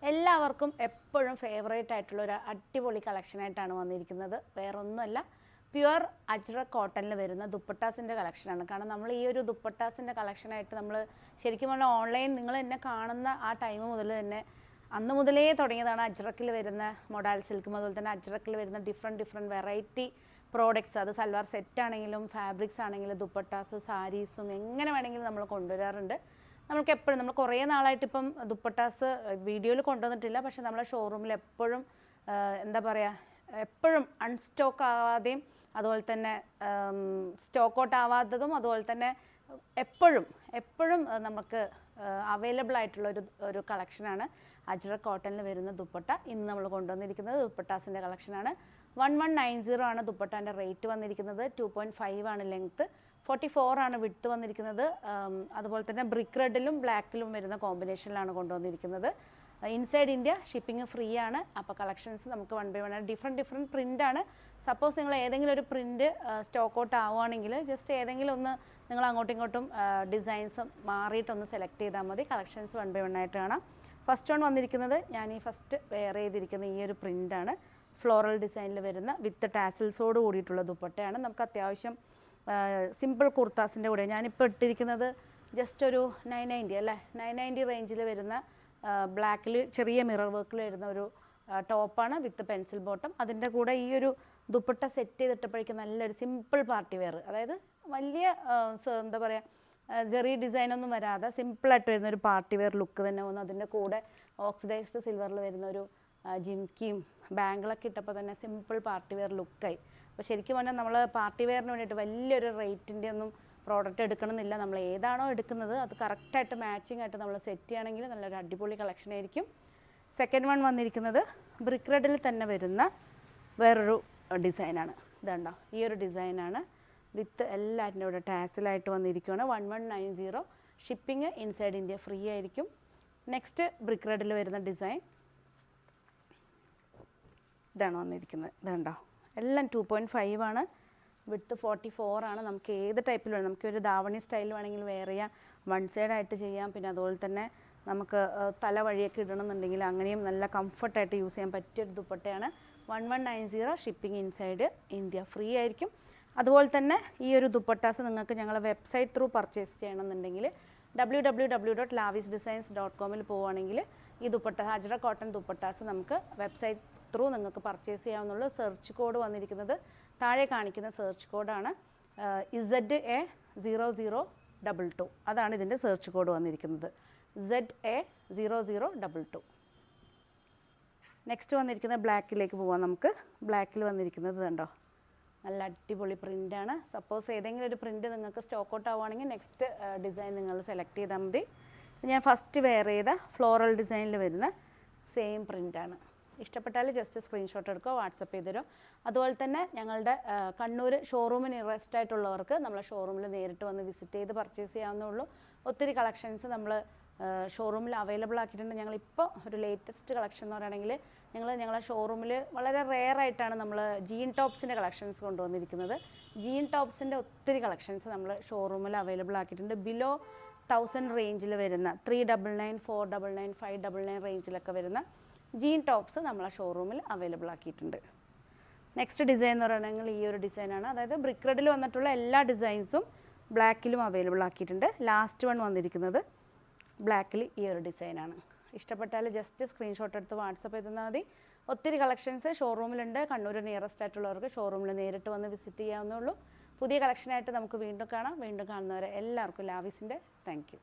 എല്ലാവർക്കും എപ്പോഴും ഫേവറേറ്റ് ആയിട്ടുള്ള ഒരു അടിപൊളി കളക്ഷനായിട്ടാണ് വന്നിരിക്കുന്നത്. വേറൊന്നുമല്ല, പ്യുവർ അജ്രക് കോട്ടണിൽ വരുന്ന ദുപ്പട്ടാസിൻ്റെ കളക്ഷനാണ്. കാരണം നമ്മൾ ഈ ഒരു ദുപ്പട്ടാസിൻ്റെ കളക്ഷനായിട്ട് നമ്മൾ ശരിക്കും പറഞ്ഞാൽ ഓൺലൈൻ നിങ്ങൾ എന്നെ കാണുന്ന ആ ടൈം മുതൽ തന്നെ അന്ന് മുതലേ തുടങ്ങിയതാണ്. അജ്രക്കിൽ വരുന്ന മൊഡാൽ സിൽക്കും അതുപോലെ തന്നെ അജ്രക്കിൽ വരുന്ന ഡിഫറെൻറ്റ് വെറൈറ്റി പ്രോഡക്റ്റ്സ്, അത് സൽവാർ സെറ്റ് ആണെങ്കിലും ഫാബ്രിക്സ് ആണെങ്കിലും ദുപ്പട്ടാസ് സാരീസും എങ്ങനെ വേണമെങ്കിലും നമ്മൾ കൊണ്ടുവരാറുണ്ട്. നമുക്ക് എപ്പോഴും നമ്മൾ കുറേ നാളായിട്ട് ഇപ്പം ദുപ്പട്ടാസ് വീഡിയോയിൽ കൊണ്ടുവന്നിട്ടില്ല, പക്ഷേ നമ്മളെ ഷോറൂമിൽ എപ്പോഴും എന്താ പറയുക, എപ്പോഴും അൺസ്റ്റോക്ക് ആവാതെയും അതുപോലെ തന്നെ സ്റ്റോക്ക് ഔട്ട് ആവാത്തതും അതുപോലെ തന്നെ എപ്പോഴും നമുക്ക് അവൈലബിൾ ആയിട്ടുള്ള ഒരു കളക്ഷനാണ് അജ്രക് കോട്ടണിൽ വരുന്ന ദുപ്പട്ട. ഇന്ന് നമ്മൾ കൊണ്ടുവന്നിരിക്കുന്നത് ദുപ്പട്ടാസിൻ്റെ കളക്ഷനാണ്. 1190 ആണ് ദുപ്പട്ടാൻ്റെ റേറ്റ് വന്നിരിക്കുന്നത്. 2.5 ആണ് ലെങ്ത്ത്, 44 ആണ് വിഡ്ത്ത് വന്നിരിക്കുന്നത്. അതുപോലെ തന്നെ ബ്രിക്ക് റെഡിലും ബ്ലാക്കിലും വരുന്ന കോമ്പിനേഷനിലാണ് കൊണ്ടുവന്നിരിക്കുന്നത്. ഇൻസൈഡ് ഇന്ത്യ ഷിപ്പിംഗ് ഫ്രീ ആണ്. അപ്പോൾ കളക്ഷൻസ് നമുക്ക് 1 by 1 ആണ്. ഡിഫറെൻറ്റ് പ്രിൻ്റാണ്. സപ്പോസ് നിങ്ങൾ ഏതെങ്കിലും ഒരു പ്രിൻറ്റ് സ്റ്റോക്ക് ഔട്ട് ആവുകയാണെങ്കിൽ ജസ്റ്റ് ഏതെങ്കിലും ഒന്ന് നിങ്ങൾ അങ്ങോട്ടും ഇങ്ങോട്ടും ഡിസൈൻസ് മാറിയിട്ടൊന്ന് സെലക്ട് ചെയ്താൽ മതി. കളക്ഷൻസ് 1 by 1 ആയിട്ട് കാണാം. ഫസ്റ്റ് വൺ വന്നിരിക്കുന്നത് ഞാൻ ഈ ഫസ്റ്റ് വെയർ ചെയ്തിരിക്കുന്ന ഈ ഒരു പ്രിൻ്റാണ്. ഫ്ലോറൽ ഡിസൈനിൽ വരുന്ന വിത്ത് ടാസിൽസോട് കൂടിയിട്ടുള്ള ദുപ്പട്ടയാണ്. നമുക്ക് അത്യാവശ്യം സിമ്പിൾ കുർത്താസിൻ്റെ കൂടെ ഞാനിപ്പോൾ ഇട്ടിരിക്കുന്നത് ജസ്റ്റ് ഒരു 990 അല്ലേ, 990 റേഞ്ചിൽ വരുന്ന ബ്ലാക്കിൽ ചെറിയ മിറർ വർക്കിൽ വരുന്ന ഒരു ടോപ്പാണ് വിത്ത് പെൻസിൽ ബോട്ടം. അതിൻ്റെ കൂടെ ഈ ഒരു ദുപ്പട്ട സെറ്റ് ചെയ്തിട്ടപ്പോഴേക്കും നല്ലൊരു സിമ്പിൾ പാർട്ടി വെയർ, അതായത് വലിയ എന്താ പറയുക ജെറി ഡിസൈനൊന്നും വരാതെ സിമ്പിളായിട്ട് വരുന്ന ഒരു പാർട്ടി വെയർ ലുക്ക് തന്നെ വന്നു. അതിൻ്റെ കൂടെ ഓക്സിഡൈസ്ഡ് സിൽവറിൽ വരുന്ന ഒരു ജിംക്കിയും ബാങ്കിളൊക്കെ ഇട്ടപ്പോൾ തന്നെ സിമ്പിൾ പാർട്ടി വെയർ ലുക്കായി. അപ്പോൾ ശരിക്കും പറഞ്ഞാൽ നമ്മൾ പാർട്ടി വെയറിന് വേണ്ടിയിട്ട് വലിയൊരു റേറ്റിൻ്റെ ഒന്നും പ്രോഡക്റ്റ് എടുക്കണമെന്നില്ല. നമ്മൾ ഏതാണോ എടുക്കുന്നത് അത് കറക്റ്റായിട്ട് മാച്ചിങ് ആയിട്ട് നമ്മൾ സെറ്റ് ചെയ്യുകയാണെങ്കിൽ നല്ലൊരു അടിപൊളി കളക്ഷൻ ആയിരിക്കും. സെക്കൻഡ് വൺ വന്നിരിക്കുന്നത് ബ്രിക്ക് റെഡിൽ തന്നെ വരുന്ന വേറൊരു ഡിസൈനാണ്. ഇതുണ്ടോ, ഈ ഒരു ഡിസൈനാണ് വിത്ത് എല്ലാറ്റിൻ്റെ കൂടെ ടാസിലായിട്ട് വന്നിരിക്കുകയാണ്. 1190. ഷിപ്പിംഗ് ഇൻസൈഡ് ഇന്ത്യ ഫ്രീ ആയിരിക്കും. നെക്സ്റ്റ് ബ്രിക്ക് റെഡിൽ വരുന്ന ഡിസൈൻ ഇതാണ് വന്നിരിക്കുന്നത്. ഇതുണ്ടോ, എല്ലാം 2.5 ആണ്, വിഡ്ത്ത് 44 ആണ്. നമുക്ക് ഏത് ടൈപ്പിൽ വേണം, നമുക്കൊരു ദാവണി സ്റ്റൈൽ വേണമെങ്കിൽ വെയർ ചെയ്യാം, വൺ സൈഡായിട്ട് ചെയ്യാം. പിന്നെ അതുപോലെ തന്നെ നമുക്ക് തല വഴിയൊക്കെ ഇടണമെന്നുണ്ടെങ്കിൽ അങ്ങനെയും നല്ല കംഫർട്ടായിട്ട് യൂസ് ചെയ്യാൻ പറ്റിയൊരു ദുപ്പട്ടയാണ്. 1190. ഷിപ്പിംഗ് ഇൻസൈഡ് ഇന്ത്യ ഫ്രീ ആയിരിക്കും. അതുപോലെ തന്നെ ഈ ഒരു ദുപ്പട്ടാസ് നിങ്ങൾക്ക് ഞങ്ങളെ വെബ്സൈറ്റ് ത്രൂ പർച്ചേസ് ചെയ്യണമെന്നുണ്ടെങ്കിൽ www.lavisdesigns.com പോവുകയാണെങ്കിൽ ഈ ദുപ്പട്ട അജ്രക് കോട്ടൺ ദുപ്പട്ടാസ് നമുക്ക് വെബ്സൈറ്റ് ത്രൂ നിങ്ങൾക്ക് പർച്ചേസ് ചെയ്യാവുന്നുള്ളൂ. സെർച്ച് കോഡ് വന്നിരിക്കുന്നത് താഴെ കാണിക്കുന്ന സെർച്ച് കോഡാണ് ZA0022. അതാണ് ഇതിൻ്റെ സെർച്ച് കോഡ് വന്നിരിക്കുന്നത്, ZA0022. നെക്സ്റ്റ് വന്നിരിക്കുന്നത് ബ്ലാക്കിലേക്ക് പോവാം. നമുക്ക് ബ്ലാക്കിൽ വന്നിരിക്കുന്നത് കണ്ടോ, നല്ല അടിപൊളി പ്രിൻ്റാണ്. സപ്പോസ് ഏതെങ്കിലും ഒരു പ്രിൻ്റ് നിങ്ങൾക്ക് സ്റ്റോക്ക് ഔട്ട് ആവുകയാണെങ്കിൽ നെക്സ്റ്റ് ഡിസൈൻ നിങ്ങൾ സെലക്ട് ചെയ്താൽ മതി. ഞാൻ ഫസ്റ്റ് വെയർ ചെയ്ത ഫ്ലോറൽ ഡിസൈനിൽ വരുന്ന സെയിം പ്രിൻ്റാണ്. ഇഷ്ടപ്പെട്ടാൽ ജസ്റ്റ് സ്ക്രീൻഷോട്ട് എടുക്കുക, വാട്സപ്പ് ചെയ്ത് തരും. അതുപോലെ തന്നെ ഞങ്ങളുടെ കണ്ണൂർ ഷോറൂമിന് ഇൻട്രസ്റ്റ് ആയിട്ടുള്ളവർക്ക് നമ്മളെ ഷോറൂമിൽ നേരിട്ട് വന്ന് വിസിറ്റ് ചെയ്ത് പർച്ചേസ് ചെയ്യാവുന്നേ. ഒത്തിരി കളക്ഷൻസ് നമ്മൾ ഷോറൂമിൽ അവൈലബിൾ ആക്കിയിട്ടുണ്ട്. ഞങ്ങളിപ്പോൾ ഒരു ലേറ്റസ്റ്റ് കളക്ഷൻ എന്ന് പറയുകയാണെങ്കിൽ ഞങ്ങളെ ഷോറൂമിൽ വളരെ റെയർ ആയിട്ടാണ് നമ്മൾ ജീൻ ടോപ്സിൻ്റെ കളക്ഷൻസ് കൊണ്ടുവന്നിരിക്കുന്നത്. ജീൻ ടോപ്സിൻ്റെ ഒത്തിരി കളക്ഷൻസ് നമ്മൾ ഷോറൂമിൽ അവൈലബിൾ ആക്കിയിട്ടുണ്ട്. ബിലോ 1000 റേഞ്ചിൽ വരുന്ന 399, 499, 599 റേഞ്ചിലൊക്കെ വരുന്ന ജീൻ ടോപ്സ് നമ്മളെ ഷോറൂമിൽ അവൈലബിൾ ആക്കിയിട്ടുണ്ട്. നെക്സ്റ്റ് ഡിസൈൻ എന്ന് പറയുകയാണെങ്കിൽ ഈ ഒരു ഡിസൈനാണ്. അതായത് ബ്രിക്ക് റെഡിൽ വന്നിട്ടുള്ള എല്ലാ ഡിസൈൻസും ബ്ലാക്കിലും അവൈലബിൾ ആക്കിയിട്ടുണ്ട്. ലാസ്റ്റ് വൺ വന്നിരിക്കുന്നത് ബ്ലാക്കിൽ ഈ ഒരു ഡിസൈനാണ്. ഇഷ്ടപ്പെട്ടാൽ ജസ്റ്റ് സ്ക്രീൻഷോട്ട് എടുത്ത് വാട്സപ്പ് ചെയ്താൽ മതി. ഒത്തിരി കളക്ഷൻസ് ഷോറൂമിലുണ്ട്. കണ്ണൂർ നിയറസ്റ്റ് ആയിട്ടുള്ളവർക്ക് ഷോറൂമിൽ നേരിട്ട് വന്ന് വിസിറ്റ് ചെയ്യാവുന്നേ ഉള്ളൂ. പുതിയ കളക്ഷനായിട്ട് നമുക്ക് വീണ്ടും കാണാം. വീണ്ടും കാണുന്നവരെ എല്ലാവർക്കും ലാവിസിൻ്റെ താങ്ക് യു.